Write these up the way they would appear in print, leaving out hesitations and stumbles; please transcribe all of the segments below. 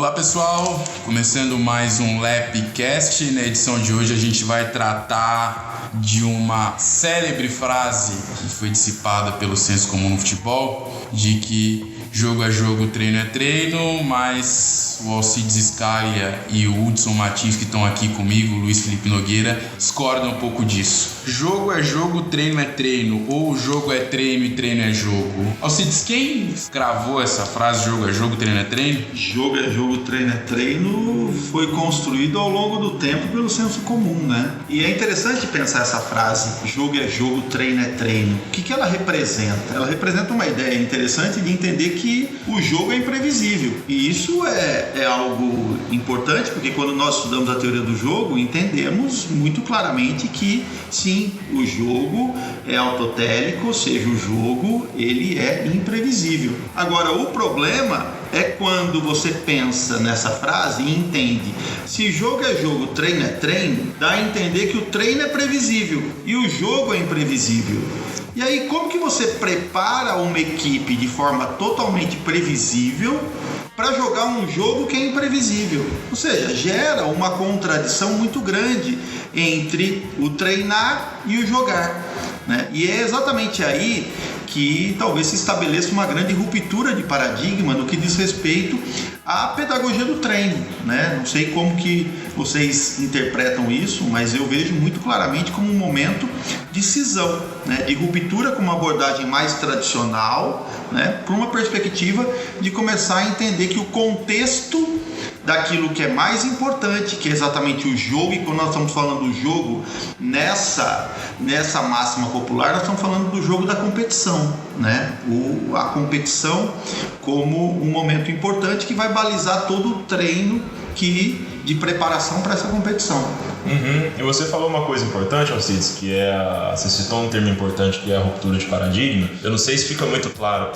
Olá pessoal, começando mais um Lapcast. Na edição de hoje a gente vai tratar de uma célebre frase que foi dissipada pelo senso comum no futebol, de que jogo é jogo, treino é treino, mas o Alcides Scalia e o Hudson Martins, que estão aqui comigo, o Luiz Felipe Nogueira, discordam um pouco disso. Jogo é jogo, treino é treino, ou jogo é treino e treino é jogo. Alcides, quem cravou essa frase, jogo é jogo, treino é treino? Jogo é jogo, treino é treino, foi construído ao longo do tempo pelo senso comum, né? E é interessante pensar essa frase, jogo é jogo, treino é treino. O que ela representa? Ela representa uma ideia interessante de entender que o jogo é imprevisível. E isso é algo importante, porque quando nós estudamos a teoria do jogo, entendemos muito claramente que, sim, o jogo é autotélico, ou seja, o jogo ele é imprevisível. Agora, o problema é quando você pensa nessa frase e entende, se jogo é jogo, treino é treino, dá a entender que o treino é previsível e o jogo é imprevisível. E aí, como que você prepara uma equipe de forma totalmente previsível para jogar um jogo que é imprevisível? Ou seja, gera uma contradição muito grande entre o treinar e o jogar, né? E é exatamente aí que talvez se estabeleça uma grande ruptura de paradigma no que diz respeito à pedagogia do treino, né? Não sei como que vocês interpretam isso, mas eu vejo muito claramente como um momento de cisão, né? De ruptura com uma abordagem mais tradicional, né? Para uma perspectiva de começar a entender que o contexto daquilo que é mais importante, que é exatamente o jogo, e quando nós estamos falando do jogo nessa máxima popular, nós estamos falando do jogo da competição, né? A competição como um momento importante que vai balizar todo o treino de preparação para essa competição. E você falou uma coisa importante, Alcides, que você citou um termo importante, que é a ruptura de paradigma. Eu não sei se fica muito claro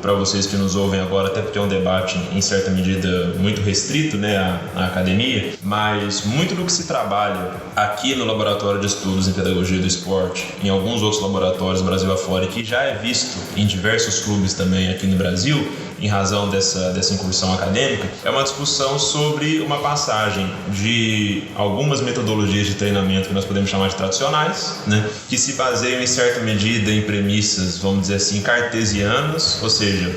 para vocês que nos ouvem agora, até porque é um debate em certa medida muito restrito, né, à academia, mas muito do que se trabalha aqui no Laboratório de Estudos em Pedagogia do Esporte, em alguns outros laboratórios Brasil afora, e que já é visto em diversos clubes também aqui no Brasil, em razão dessa incursão acadêmica, é uma discussão sobre uma passagem de algumas metodologias de treinamento que nós podemos chamar de tradicionais, né, que se baseiam em certa medida em premissas, vamos dizer assim, cartesianas, ou seja,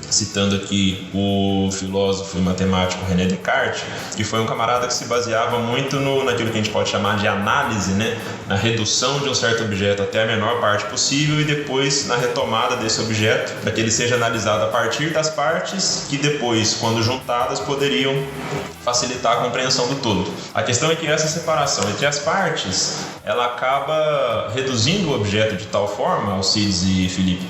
citando aqui o filósofo e matemático René Descartes, que foi um camarada que se baseava muito naquilo que a gente pode chamar de análise, né? Na redução de um certo objeto até a menor parte possível e depois na retomada desse objeto, para que ele seja analisado a partir das partes que depois, quando juntadas, poderiam facilitar a compreensão do todo. A questão é que essa separação entre as partes, ela acaba reduzindo o objeto de tal forma, Alcides e Felipe,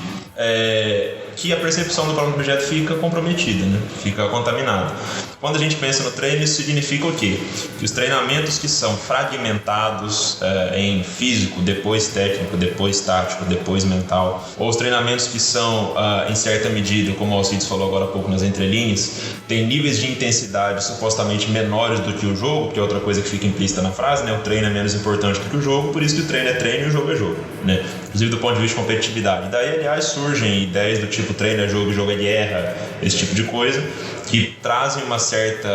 que a percepção do próprio objeto fica comprometida, né? Fica contaminada. Quando a gente pensa no treino, isso significa o quê? Que os treinamentos que são fragmentados em físico, depois técnico, depois tático, depois mental, ou os treinamentos que são, em certa medida, como o Alcides falou agora há pouco nas entrelinhas, tem níveis de intensidade supostamente menores do que o jogo, que é outra coisa que fica implícita na frase, né? O treino é menos importante do que o jogo, por isso que o treino é treino e o jogo é jogo, né? Inclusive do ponto de vista de competitividade. Daí, aliás, surgem ideias do tipo treino é jogo é guerra, esse tipo de coisa, que trazem uma certa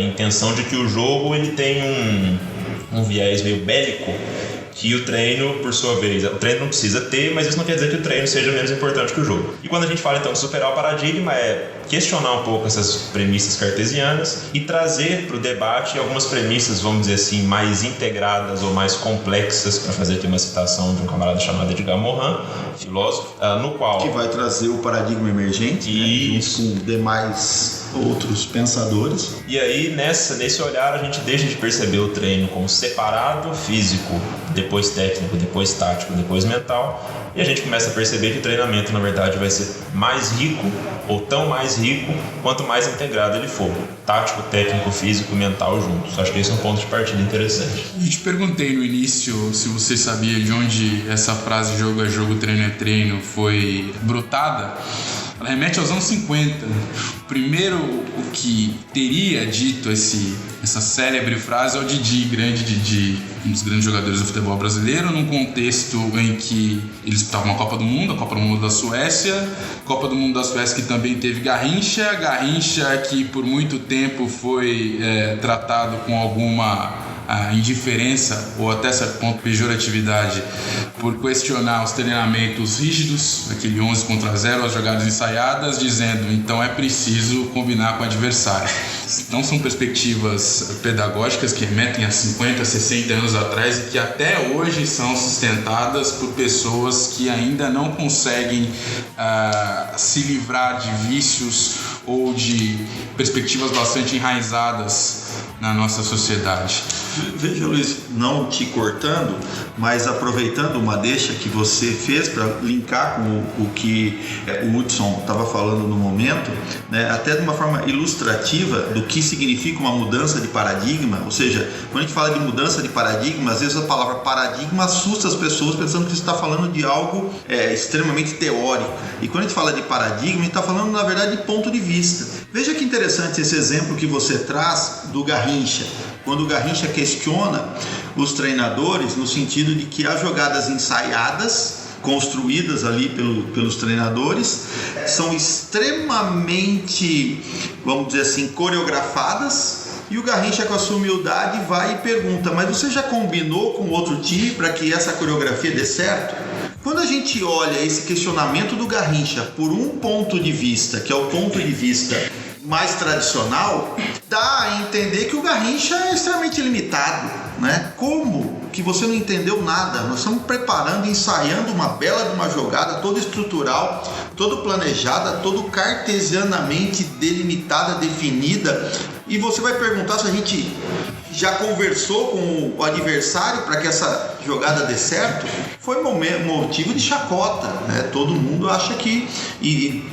intenção de que o jogo ele tem um viés meio bélico, que o treino, por sua vez, o treino não precisa ter, mas isso não quer dizer que o treino seja menos importante que o jogo. E quando a gente fala então de superar o paradigma, é questionar um pouco essas premissas cartesianas e trazer para o debate algumas premissas, vamos dizer assim, mais integradas ou mais complexas, para fazer aqui uma citação de um camarada chamado Edgar Morin, filósofo, no qual... Que vai trazer o paradigma emergente, né, junto com demais outros pensadores. E aí, nesse olhar, a gente deixa de perceber o treino como separado, físico, depois técnico, depois tático, depois mental, e a gente começa a perceber que o treinamento, na verdade, vai ser mais rico, ou tão mais rico, quanto mais integrado ele for. Tático, técnico, físico, mental juntos. Acho que esse é um ponto de partida interessante. Eu te perguntei no início se você sabia de onde essa frase jogo é jogo, treino é treino foi brotada. ela remete aos anos 50. O primeiro que teria dito essa célebre frase é o Didi, grande Didi, um dos grandes jogadores do futebol brasileiro, num contexto em que eles disputavam a Copa do Mundo da Suécia, Copa do Mundo da Suécia que também teve Garrincha que por muito tempo foi tratado com alguma indiferença ou até certo ponto pejoratividade por questionar os treinamentos rígidos, aquele 11 contra 0, as jogadas ensaiadas, dizendo então é preciso combinar com o adversário. Então são perspectivas pedagógicas que remetem a 50, 60 anos atrás e que até hoje são sustentadas por pessoas que ainda não conseguem se livrar de vícios ou de perspectivas bastante enraizadas na nossa sociedade. Veja, Luiz, não te cortando, mas aproveitando uma deixa que você fez para linkar com o que o Hudson estava falando no momento, né, até de uma forma ilustrativa do que significa uma mudança de paradigma, ou seja, quando a gente fala de mudança de paradigma, às vezes a palavra paradigma assusta as pessoas pensando que você está falando de algo extremamente teórico, e quando a gente fala de paradigma, a gente está falando na verdade de ponto de vista. Veja que interessante esse exemplo que você traz do Garrincha, quando o Garrincha questiona os treinadores no sentido de que as jogadas ensaiadas, construídas ali pelos treinadores, são extremamente, vamos dizer assim, coreografadas, e o Garrincha, com a sua humildade, vai e pergunta: mas você já combinou com outro time para que essa coreografia dê certo? Quando a gente olha esse questionamento do Garrincha por um ponto de vista, que é o ponto de vista mais tradicional, dá a entender que o Garrincha é extremamente limitado, né? Como que você não entendeu nada? Nós estamos preparando, ensaiando uma bela de uma jogada toda estrutural, toda planejada, toda cartesianamente delimitada, definida, e você vai perguntar se a gente já conversou com o adversário para que essa jogada dê certo? Foi motivo de chacota, né? Todo mundo acha que... E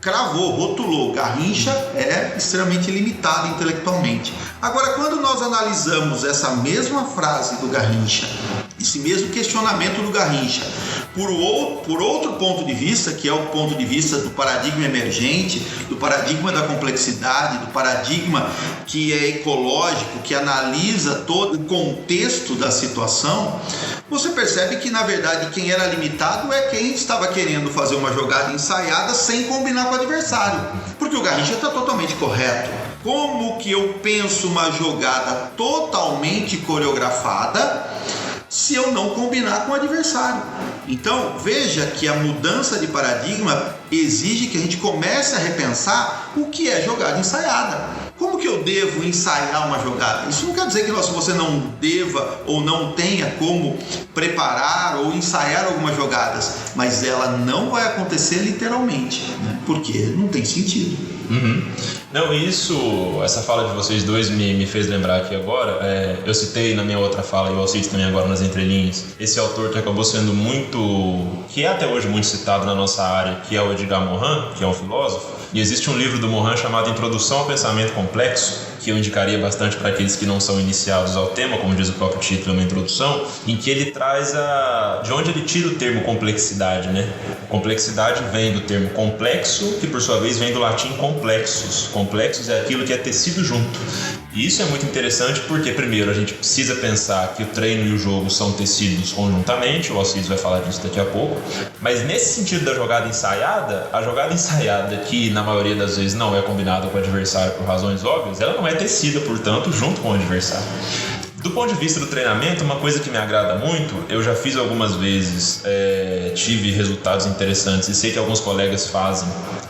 cravou, rotulou, Garrincha é extremamente limitado intelectualmente. Agora, quando nós analisamos essa mesma frase do Garrincha, esse mesmo questionamento do Garrincha, por outro ponto de vista, que é o ponto de vista do paradigma emergente, do paradigma da complexidade, do paradigma que é ecológico, que analisa todo o contexto da situação, você percebe que, na verdade, quem era limitado é quem estava querendo fazer uma jogada ensaiada sem combinar com o adversário, porque o Garrincha está totalmente correto. Como que eu penso uma jogada totalmente coreografada se eu não combinar com o adversário? Então, veja que a mudança de paradigma exige que a gente comece a repensar o que é jogada ensaiada. Como que eu devo ensaiar uma jogada? Isso não quer dizer que você não deva ou não tenha como preparar ou ensaiar algumas jogadas, mas ela não vai acontecer literalmente, né? Porque não tem sentido. Uhum. Não, essa fala de vocês dois me fez lembrar aqui agora. Eu citei na minha outra fala, e o Alcides também agora nas entrelinhas, esse autor que acabou sendo que é até hoje muito citado na nossa área, que é o Edgar Morin, que é um filósofo. E existe um livro do Morin chamado Introdução ao Pensamento Complexo, que eu indicaria bastante para aqueles que não são iniciados ao tema, como diz o próprio título, uma introdução, em que ele traz de onde ele tira o termo complexidade, né? Complexidade vem do termo complexo, que por sua vez vem do latim complexus. Complexus é aquilo que é tecido junto. E isso é muito interessante porque, primeiro, a gente precisa pensar que o treino e o jogo são tecidos conjuntamente, o Alcides vai falar disso daqui a pouco, mas nesse sentido da jogada ensaiada, a jogada ensaiada, que na maioria das vezes não é combinada com o adversário por razões óbvias, ela não é tecida, portanto, junto com o adversário. Do ponto de vista do treinamento, uma coisa que me agrada muito, eu já fiz algumas vezes, tive resultados interessantes e sei que alguns colegas fazem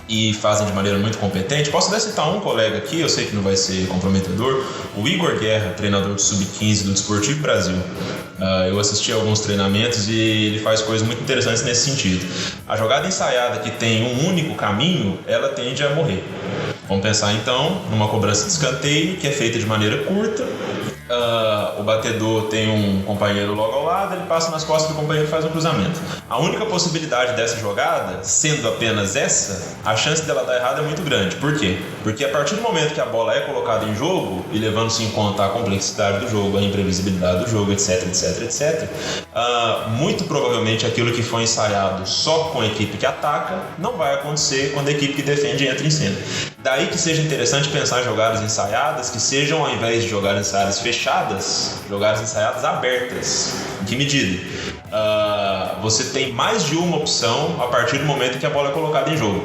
e fazem de maneira muito competente. Posso até citar um colega aqui, eu sei que não vai ser comprometedor, o Igor Guerra, treinador do Sub-15 do Desportivo Brasil. Eu assisti a alguns treinamentos e ele faz coisas muito interessantes nesse sentido. A jogada ensaiada que tem um único caminho, ela tende a morrer. Vamos pensar então numa cobrança de escanteio que é feita de maneira curta. O batedor tem um companheiro logo ao lado, ele passa nas costas do companheiro e faz um cruzamento. A única possibilidade dessa jogada, sendo apenas essa, a chance dela dar errado é muito grande. Por quê? Porque a partir do momento que a bola é colocada em jogo, e levando-se em conta a complexidade do jogo, a imprevisibilidade do jogo, etc, etc, etc, muito provavelmente aquilo que foi ensaiado só com a equipe que ataca não vai acontecer quando a equipe que defende entra em cena. Daí que seja interessante pensar em jogadas ensaiadas que sejam, ao invés de jogadas ensaiadas fechadas, jogadas ensaiadas abertas. Em que medida? Você tem mais de uma opção a partir do momento que a bola é colocada em jogo.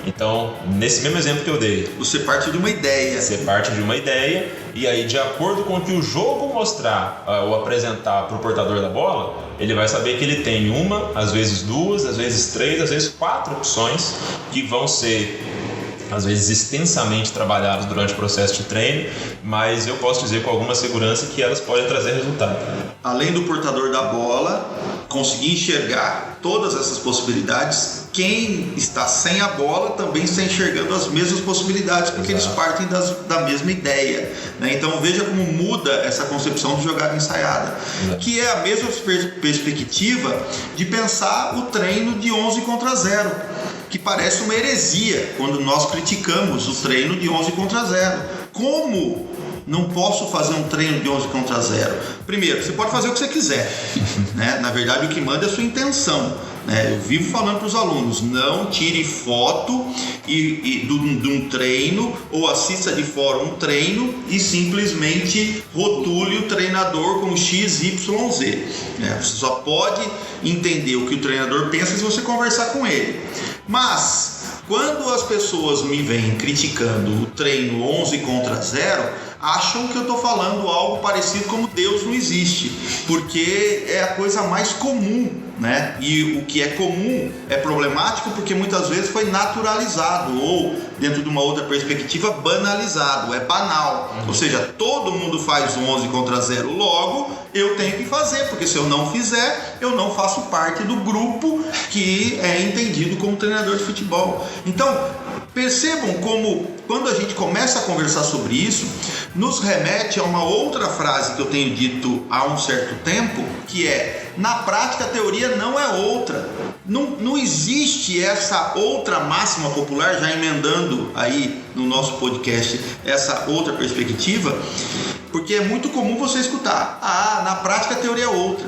Então, nesse mesmo exemplo que eu dei, você parte de uma ideia. Você parte de uma ideia e aí, de acordo com o que o jogo mostrar ou apresentar para o portador da bola, ele vai saber que ele tem uma, às vezes duas, às vezes três, às vezes 4 opções que vão ser, às vezes, extensamente trabalhadas durante o processo de treino, mas eu posso dizer com alguma segurança que elas podem trazer resultado. Além do portador da bola conseguir enxergar todas essas possibilidades, quem está sem a bola também está enxergando as mesmas possibilidades, porque eles partem da mesma ideia, né? Então veja como muda essa concepção de jogada ensaiada, que é a mesma perspectiva de pensar o treino de 11 contra 0, que parece uma heresia quando nós criticamos o treino de 11 contra 0. Como não posso fazer um treino de 11 contra 0? Primeiro, você pode fazer o que você quiser, né? Na verdade, o que manda é a sua intenção, né? Eu vivo falando para os alunos: não tire foto de um treino ou assista de fora um treino e simplesmente rotule o treinador com XYZ, né? Você só pode entender o que o treinador pensa se você conversar com ele. Mas quando as pessoas me vêm criticando o treino 11 contra 0, acham que eu estou falando algo parecido como Deus não existe, porque é a coisa mais comum, né? E o que é comum é problemático porque muitas vezes foi naturalizado ou, dentro de uma outra perspectiva, banalizado, é banal. Ou seja, todo mundo faz 11 contra 0, logo eu tenho que fazer, porque se eu não fizer, eu não faço parte do grupo que é entendido como treinador de futebol. Então, percebam como, quando a gente começa a conversar sobre isso, nos remete a uma outra frase que eu tenho dito há um certo tempo, que é: na prática a teoria não é outra. Não existe essa outra máxima popular, já emendando aí no nosso podcast essa outra perspectiva, porque é muito comum você escutar: na prática a teoria é outra.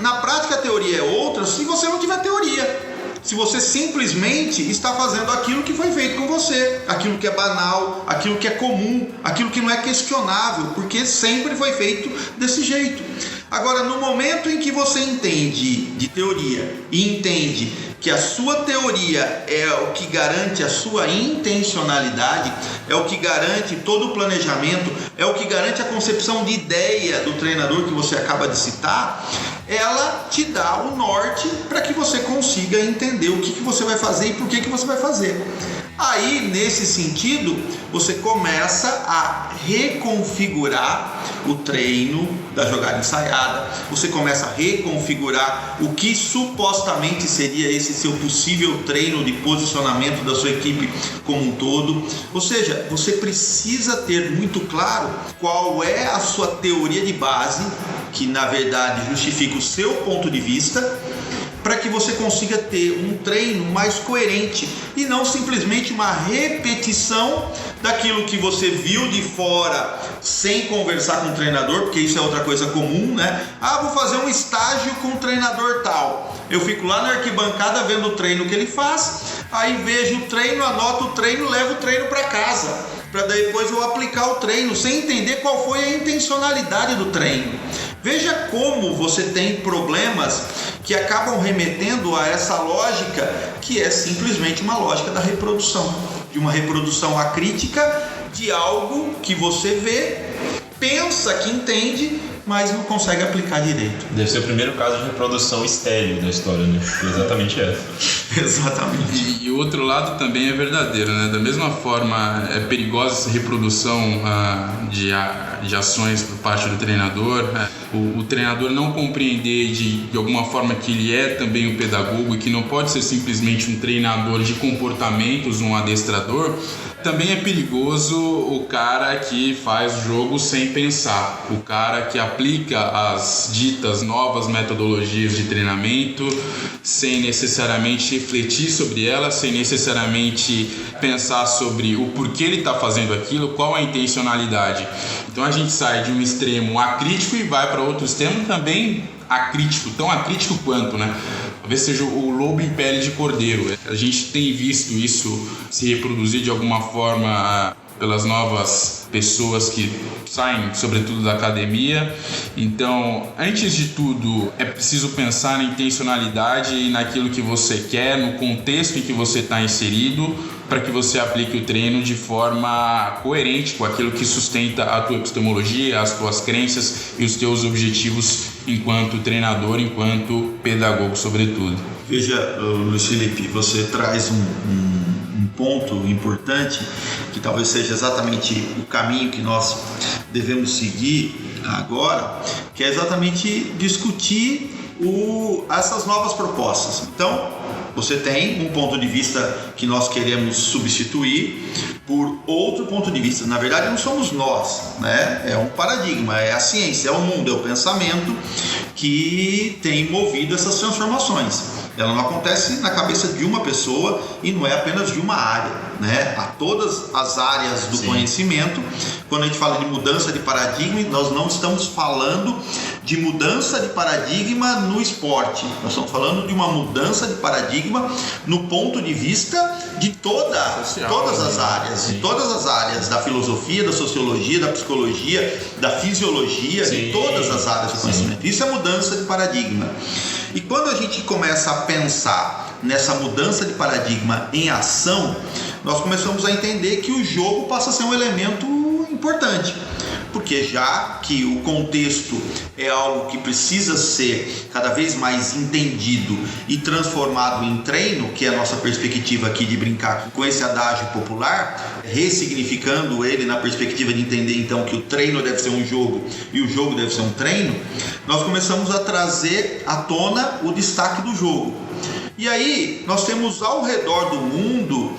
Na prática a teoria é outra se você não tiver teoria. Se você simplesmente está fazendo aquilo que foi feito com você, aquilo que é banal, aquilo que é comum, aquilo que não é questionável, porque sempre foi feito desse jeito. Agora, no momento em que você entende de teoria e entende que a sua teoria é o que garante a sua intencionalidade, é o que garante todo o planejamento, é o que garante a concepção de ideia do treinador que você acaba de citar, ela te dá o norte para que você consiga entender o que você vai fazer e por que você vai fazer. Aí, nesse sentido, você começa a reconfigurar o treino da jogada ensaiada, você começa a reconfigurar o que supostamente seria esse seu possível treino de posicionamento da sua equipe como um todo. Ou seja, você precisa ter muito claro qual é a sua teoria de base, que na verdade justifica o seu ponto de vista, para que você consiga ter um treino mais coerente e não simplesmente uma repetição daquilo que você viu de fora sem conversar com o treinador, porque isso é outra coisa comum, né? Vou fazer um estágio com o treinador tal. Eu fico lá na arquibancada vendo o treino que ele faz, aí vejo o treino, anoto o treino, levo o treino para casa, para depois eu aplicar o treino, sem entender qual foi a intencionalidade do treino. Veja como você tem problemas que acabam remetendo a essa lógica, que é simplesmente uma lógica da reprodução, de uma reprodução acrítica de algo que você vê, pensa que entende, mas não consegue aplicar direito. Deve ser o primeiro caso de reprodução estéril da história, né? Exatamente essa. Exatamente. E o outro lado também é verdadeiro, né? Da mesma forma, é perigosa essa reprodução de ações por parte do treinador. O treinador não compreender de alguma forma que ele é também um pedagogo e que não pode ser simplesmente um treinador de comportamentos, um adestrador. Também é perigoso o cara que faz o jogo sem pensar, o cara que aplica as ditas novas metodologias de treinamento sem necessariamente refletir sobre elas, sem necessariamente pensar sobre o porquê ele está fazendo aquilo, qual a intencionalidade. Então a gente sai de um extremo acrítico e vai para outro extremo também acrítico, tão acrítico quanto, né? Talvez seja o lobo em pele de cordeiro. A gente tem visto isso se reproduzir de alguma forma pelas novas pessoas que saem, sobretudo da academia. Então, antes de tudo, é preciso pensar na intencionalidade e naquilo que você quer, no contexto em que você está inserido, para que você aplique o treino de forma coerente com aquilo que sustenta a tua epistemologia, as tuas crenças e os teus objetivos enquanto treinador, enquanto pedagogo, sobretudo. Veja, Luiz Felipe, você traz um ponto importante, que talvez seja exatamente o caminho que nós devemos seguir agora, que é exatamente discutir essas novas propostas. Então, você tem um ponto de vista que nós queremos substituir por outro ponto de vista. Na verdade, não somos nós, né? É um paradigma, é a ciência, é o mundo, é o pensamento que tem movido essas transformações. Ela não acontece na cabeça de uma pessoa e não é apenas de uma área, né? A todas as áreas do conhecimento. Quando a gente fala de mudança de paradigma, nós não estamos falando de mudança de paradigma no esporte. Nós estamos falando de uma mudança de paradigma no ponto de vista de todas as áreas, de todas as áreas da filosofia, da sociologia, da psicologia, da fisiologia, de todas as áreas do conhecimento. Isso é mudança de paradigma. E quando a gente começa a pensar nessa mudança de paradigma em ação, nós começamos a entender que o jogo passa a ser um elemento importante. Porque já que o contexto é algo que precisa ser cada vez mais entendido e transformado em treino, que é a nossa perspectiva aqui de brincar com esse adágio popular, ressignificando ele na perspectiva de entender então que o treino deve ser um jogo e o jogo deve ser um treino, nós começamos a trazer à tona o destaque do jogo. E aí nós temos ao redor do mundo,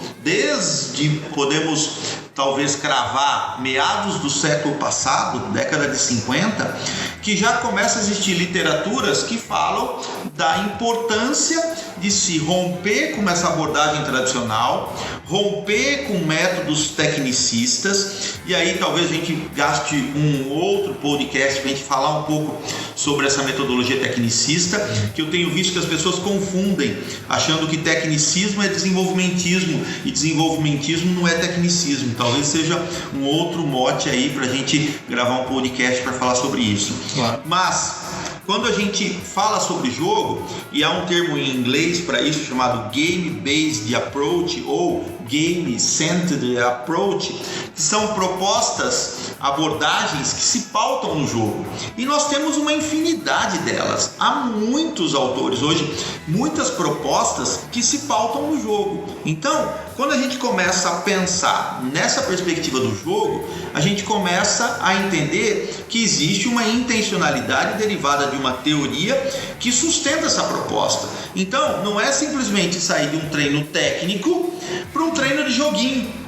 podemos talvez cravar meados do século passado, década de 50, que já começa a existir literaturas que falam da importância de se romper com essa abordagem tradicional, romper com métodos tecnicistas, e aí talvez a gente gaste um outro podcast para a gente falar um pouco sobre essa metodologia tecnicista, que eu tenho visto que as pessoas confundem, achando que tecnicismo é desenvolvimentismo, e desenvolvimentismo não é tecnicismo. Talvez seja um outro mote aí para a gente gravar um podcast para falar sobre isso. Claro. Mas quando a gente fala sobre jogo, e há um termo em inglês para isso chamado Game-Based Approach ou Game-Centered Approach, que são propostas, abordagens que se pautam no jogo. E nós temos uma infinidade delas. Há muitos autores hoje, muitas propostas que se pautam no jogo. Então, quando a gente começa a pensar nessa perspectiva do jogo, a gente começa a entender que existe uma intencionalidade derivada de uma teoria que sustenta essa proposta. Então, não é simplesmente sair de um treino técnico para um treino de joguinho.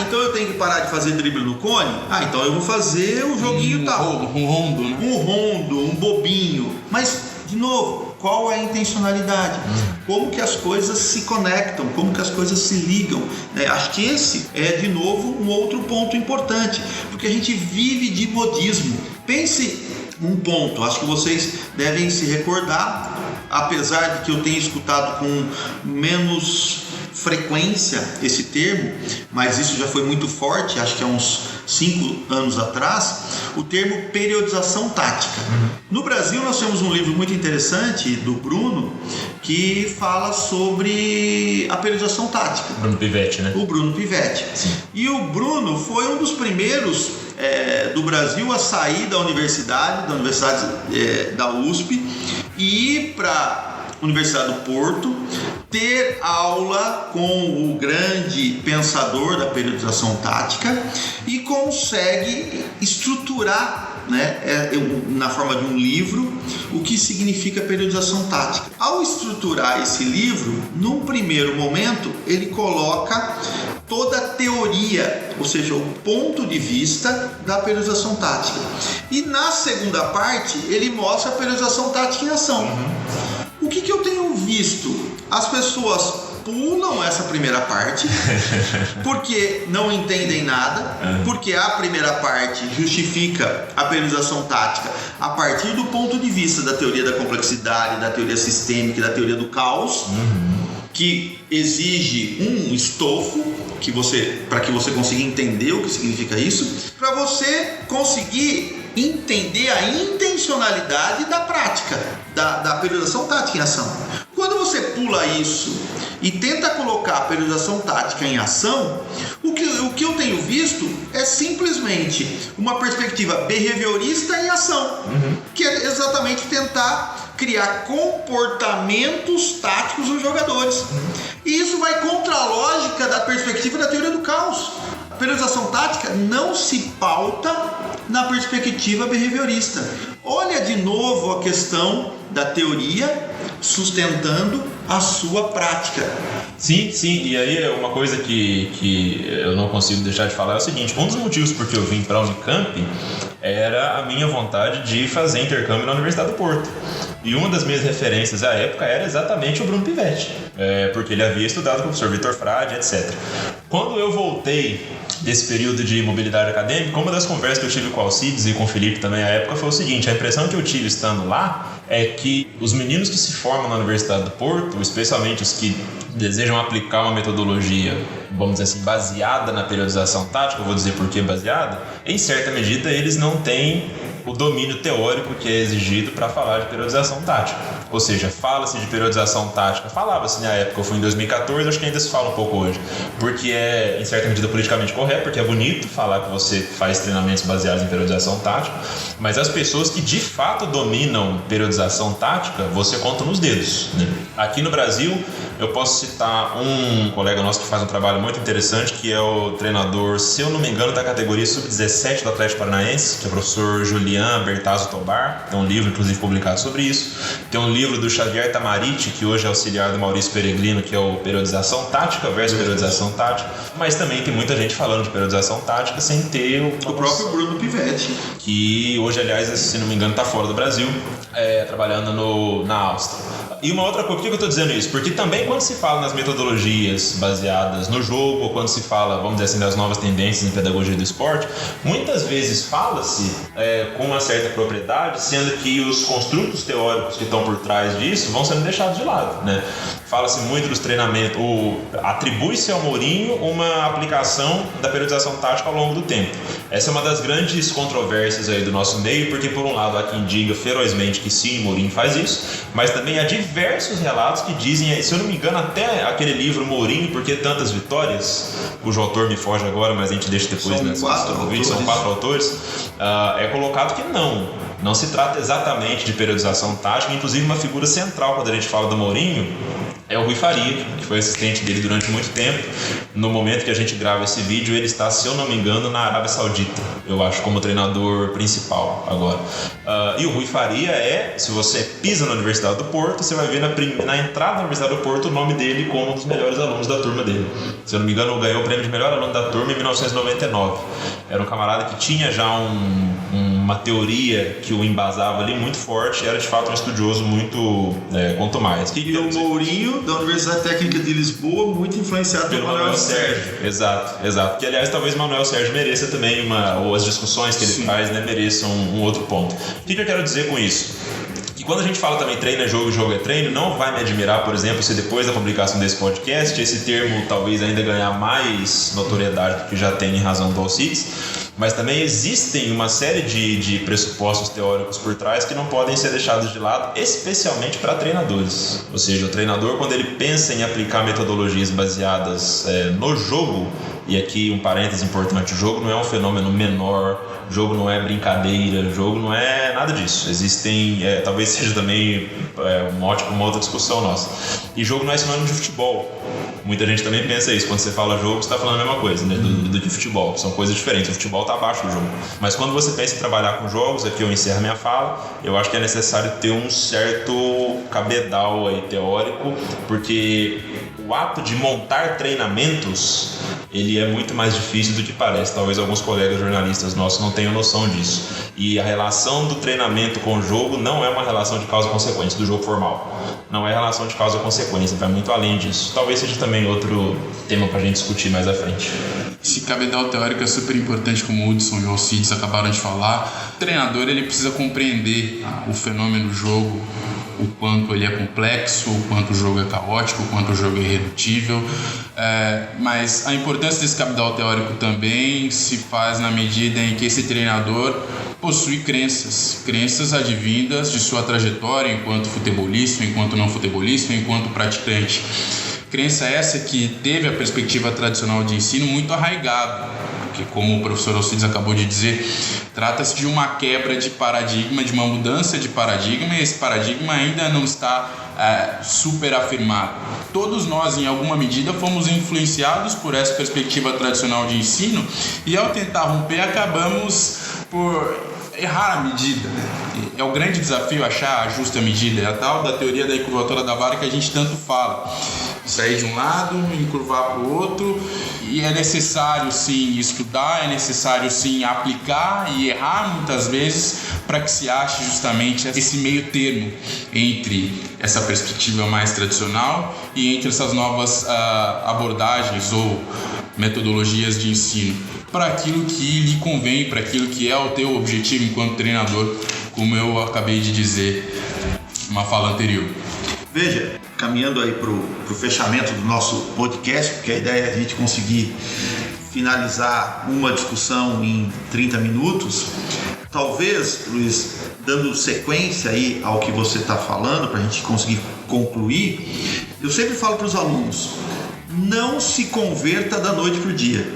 Então eu tenho que parar de fazer drible no cone? Então eu vou fazer o joguinho tal. Um rondo, né? Um rondo, um bobinho. Mas, de novo, qual é a intencionalidade? Como que as coisas se conectam? Como que as coisas se ligam? Acho que esse é, de novo, um outro ponto importante. Porque a gente vive de modismo. Pense um ponto, acho que vocês devem se recordar, apesar de que eu tenha escutado com menos frequência esse termo, mas isso já foi muito forte, acho que há uns 5 anos atrás, o termo periodização tática. No Brasil nós temos um livro muito interessante do Bruno, que fala sobre a periodização tática. Bruno Pivetti, né? O Bruno Pivetti. Sim. E o Bruno foi um dos primeiros do Brasil a sair da universidade da USP e ir para Universidade do Porto, ter aula com o grande pensador da periodização tática e consegue estruturar, na forma de um livro, o que significa periodização tática. Ao estruturar esse livro, num primeiro momento, ele coloca toda a teoria, ou seja, o ponto de vista da periodização tática. E na segunda parte, ele mostra a periodização tática em ação. O que eu tenho visto? As pessoas pulam essa primeira parte porque não entendem nada, porque a primeira parte justifica a periodização tática a partir do ponto de vista da teoria da complexidade, da teoria sistêmica e da teoria do caos, que exige um estofo para que você consiga entender o que significa isso, para você conseguir entender a intencionalidade da prática, da periodização tática em ação. Quando você pula isso e tenta colocar a periodização tática em ação, o que eu tenho visto é simplesmente uma perspectiva behaviorista em ação, que é exatamente tentar criar comportamentos táticos dos jogadores. E isso vai contra a lógica da perspectiva da teoria do caos. A periodização tática não se pauta na perspectiva behaviorista. Olha de novo a questão da teoria sustentando a sua prática. Sim, e aí uma coisa que eu não consigo deixar de falar é o seguinte: um dos motivos por que eu vim para a Unicamp era a minha vontade de fazer intercâmbio na Universidade do Porto. E uma das minhas referências à época era exatamente o Bruno Pivetti, porque ele havia estudado com o professor Vitor Frade, etc. Quando eu voltei desse período de mobilidade acadêmica, uma das conversas que eu tive com o Alcides e com o Felipe também à época foi o seguinte: a impressão que eu tive estando lá é que os meninos que se formam na Universidade do Porto, especialmente os que desejam aplicar uma metodologia, vamos dizer assim, baseada na periodização tática, eu vou dizer por que baseada, em certa medida eles não têm o domínio teórico que é exigido para falar de periodização tática. Ou seja, fala-se de periodização tática, falava-se na época, eu fui em 2014, acho que ainda se fala um pouco hoje, porque é, em certa medida, politicamente correto, porque é bonito falar que você faz treinamentos baseados em periodização tática, mas as pessoas que de fato dominam periodização tática, você conta nos dedos, né? Aqui no Brasil, eu posso citar um colega nosso que faz um trabalho muito interessante, que é o treinador, se eu não me engano, da categoria sub-17 do Atlético Paranaense, que é o professor Julian Bertazzo Tobar. Tem um livro, inclusive, publicado sobre isso. Tem um livro do Xavier Tamariti, que hoje é auxiliar do Maurício Peregrino, que é o Periodização Tática versus Periodização Tática. Mas também tem muita gente falando de periodização tática sem ter o próprio Bruno Pivetti, que hoje, aliás, se não me engano, está fora do Brasil, trabalhando na Áustria. E uma outra coisa, por que eu estou dizendo isso? Porque também quando se fala nas metodologias baseadas no jogo, ou quando se fala, vamos dizer assim, das novas tendências em pedagogia do esporte, muitas vezes fala-se com uma certa propriedade, sendo que os construtos teóricos que estão por trás disso vão sendo deixados de lado, né? Fala-se muito dos treinamentos, atribui-se ao Mourinho uma aplicação da periodização tática ao longo do tempo. Essa é uma das grandes controvérsias aí do nosso meio, porque por um lado há quem diga ferozmente que sim, o Mourinho faz isso, mas também há diversos relatos que dizem, se eu não me engano, até aquele livro Mourinho, Por que Tantas Vitórias, cujo autor me foge agora, mas a gente deixa depois no vídeo, são 4 autores, é colocado que não se trata exatamente de periodização tática. Inclusive uma figura central quando a gente fala do Mourinho é o Rui Faria, que foi assistente dele durante muito tempo. No momento que a gente grava esse vídeo, ele está, se eu não me engano, na Arábia Saudita, eu acho, como treinador principal agora. E o Rui Faria se você pisa na Universidade do Porto, você vai ver na entrada da Universidade do Porto o nome dele como um dos melhores alunos da turma dele. Se eu não me engano, ganhou o prêmio de melhor aluno da turma em 1999. Era um camarada que tinha já uma teoria que o embasava ali muito forte, era de fato um estudioso muito quanto mais. E o Mourinho, da Universidade Técnica de Lisboa, muito influenciado pelo Manuel Sérgio. Exato. Que aliás talvez Manuel Sérgio mereça também ou as discussões que ele faz, né, mereçam um outro ponto. O que eu quero dizer com isso? Que quando a gente fala também treino é jogo, jogo é treino, não vai me admirar, por exemplo, se depois da publicação desse podcast esse termo talvez ainda ganhar mais notoriedade do que já tem em razão do Alcides, mas também existem uma série de pressupostos teóricos por trás que não podem ser deixados de lado, especialmente para treinadores. Ou seja, o treinador, quando ele pensa em aplicar metodologias baseadas no jogo, e aqui um parêntese importante, o jogo não é um fenômeno menor, jogo não é brincadeira, jogo não é nada disso. Existem, talvez seja também uma outra discussão nossa. E jogo não é sinônimo de futebol. Muita gente também pensa isso. Quando você fala jogo, você está falando a mesma coisa, né? do que futebol. São coisas diferentes. O futebol está abaixo do jogo. Mas quando você pensa em trabalhar com jogos, aqui eu encerro minha fala, eu acho que é necessário ter um certo cabedal aí teórico, porque o ato de montar treinamentos, ele ele é muito mais difícil do que parece. Talvez alguns colegas jornalistas nossos não tenham noção disso. E a relação do treinamento com o jogo não é uma relação de causa e consequência do jogo formal. Não é relação de causa e consequência, vai muito além disso. Talvez seja também outro tema para a gente discutir mais à frente. Esse cabedal teórico é super importante, como o Hudson e o Alcides acabaram de falar. O treinador ele precisa compreender o fenômeno do jogo, o quanto ele é complexo, o quanto o jogo é caótico, o quanto o jogo é irredutível. Mas a importância desse cabedal teórico também se faz na medida em que esse treinador possui crenças advindas de sua trajetória enquanto futebolista, enquanto não futebolista, enquanto praticante. Crença essa que teve a perspectiva tradicional de ensino muito arraigada, porque, como o professor Alcides acabou de dizer, trata-se de uma quebra de paradigma, de uma mudança de paradigma, e esse paradigma ainda não está super afirmado. Todos nós, em alguma medida, fomos influenciados por essa perspectiva tradicional de ensino, e ao tentar romper, acabamos por errar a medida. É o grande desafio achar a justa medida, é a tal da teoria da encurvatura da vara que a gente tanto fala. Sair de um lado, encurvar para o outro, e é necessário sim estudar, é necessário sim aplicar e errar muitas vezes para que se ache justamente esse meio termo entre essa perspectiva mais tradicional e entre essas novas abordagens ou metodologias de ensino, para aquilo que lhe convém, para aquilo que é o teu objetivo enquanto treinador, como eu acabei de dizer numa fala anterior. Veja, caminhando aí para o fechamento do nosso podcast, porque a ideia é a gente conseguir finalizar uma discussão em 30 minutos. Talvez, Luiz, dando sequência aí ao que você está falando, para a gente conseguir concluir, eu sempre falo para os alunos, não se converta da noite para o dia.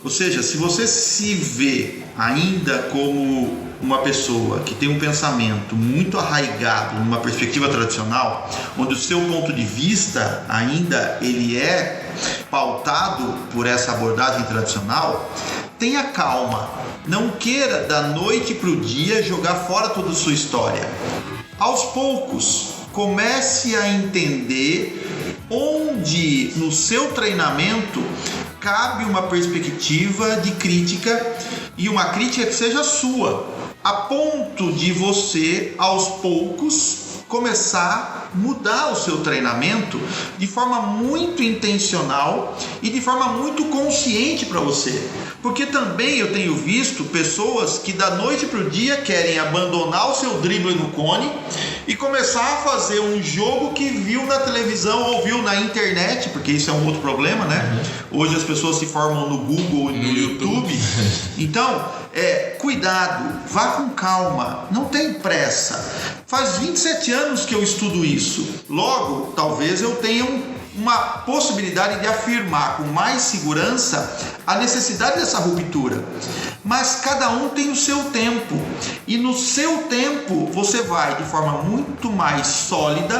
Ou seja, se você se vê ainda como uma pessoa que tem um pensamento muito arraigado numa perspectiva tradicional, onde o seu ponto de vista ainda ele é pautado por essa abordagem tradicional, tenha calma, não queira da noite para o dia jogar fora toda a sua história. Aos poucos, comece a entender onde no seu treinamento cabe uma perspectiva de crítica, e uma crítica que seja sua, a ponto de você, aos poucos, começar a mudar o seu treinamento de forma muito intencional e de forma muito consciente para você. Porque também eu tenho visto pessoas que da noite para o dia querem abandonar o seu drible no cone e começar a fazer um jogo que viu na televisão ou viu na internet, porque isso é um outro problema, né? Hoje as pessoas se formam no Google e no YouTube. Então, cuidado, vá com calma, não tem pressa. Faz 27 anos que eu estudo isso. Logo, talvez eu tenha uma possibilidade de afirmar com mais segurança a necessidade dessa ruptura. Mas cada um tem o seu tempo, e no seu tempo você vai de forma muito mais sólida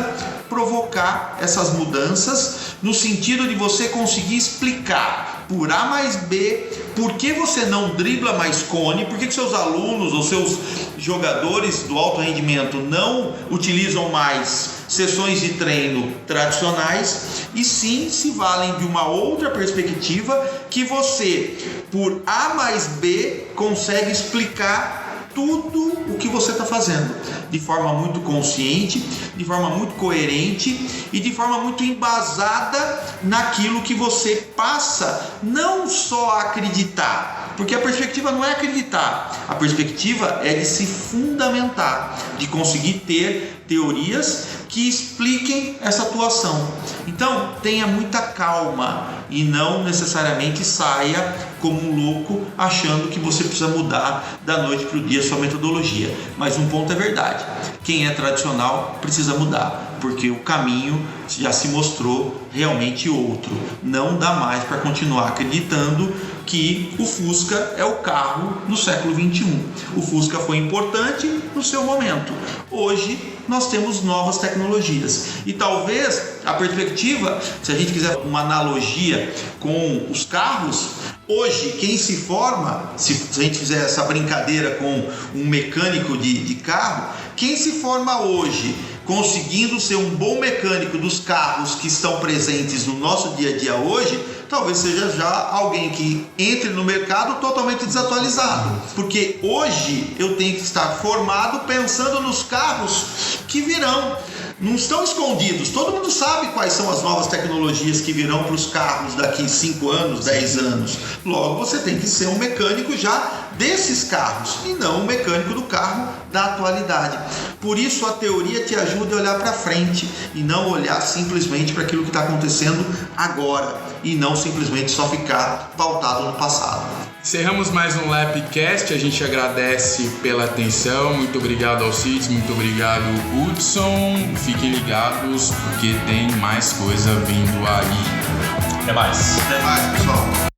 provocar essas mudanças, no sentido de você conseguir explicar por A mais B por que você não dribla mais cone, por que seus alunos ou seus jogadores do alto rendimento não utilizam mais sessões de treino tradicionais, e sim se valem de uma outra perspectiva que você, por A mais B, consegue explicar tudo o que você está fazendo de forma muito consciente, de forma muito coerente e de forma muito embasada naquilo que você passa não só a acreditar, porque a perspectiva não é acreditar, a perspectiva é de se fundamentar, de conseguir ter teorias que expliquem essa atuação. Então tenha muita calma e não necessariamente saia como um louco achando que você precisa mudar da noite para o dia sua metodologia. Mas um ponto é verdade, quem é tradicional precisa mudar, porque o caminho já se mostrou realmente outro. Não dá mais para continuar acreditando que o Fusca é o carro do século XXI. O Fusca foi importante no seu momento. Hoje nós temos novas tecnologias. E talvez a perspectiva, se a gente quiser uma analogia com os carros, hoje quem se forma, se a gente fizer essa brincadeira com um mecânico de carro, quem se forma hoje conseguindo ser um bom mecânico dos carros que estão presentes no nosso dia a dia hoje, talvez seja já alguém que entre no mercado totalmente desatualizado. Porque hoje eu tenho que estar formado pensando nos carros que virão. Não estão escondidos, todo mundo sabe quais são as novas tecnologias que virão para os carros daqui 5 anos, 10 anos. Logo, você tem que ser um mecânico já desses carros e não um mecânico do carro da atualidade. Por isso a teoria te ajuda a olhar para frente e não olhar simplesmente para aquilo que está acontecendo agora e não simplesmente só ficar pautado no passado. Encerramos mais um Lapcast, a gente agradece pela atenção, muito obrigado Alcides, muito obrigado Hudson, fiquem ligados porque tem mais coisa vindo aí. Até mais. Até mais, pessoal.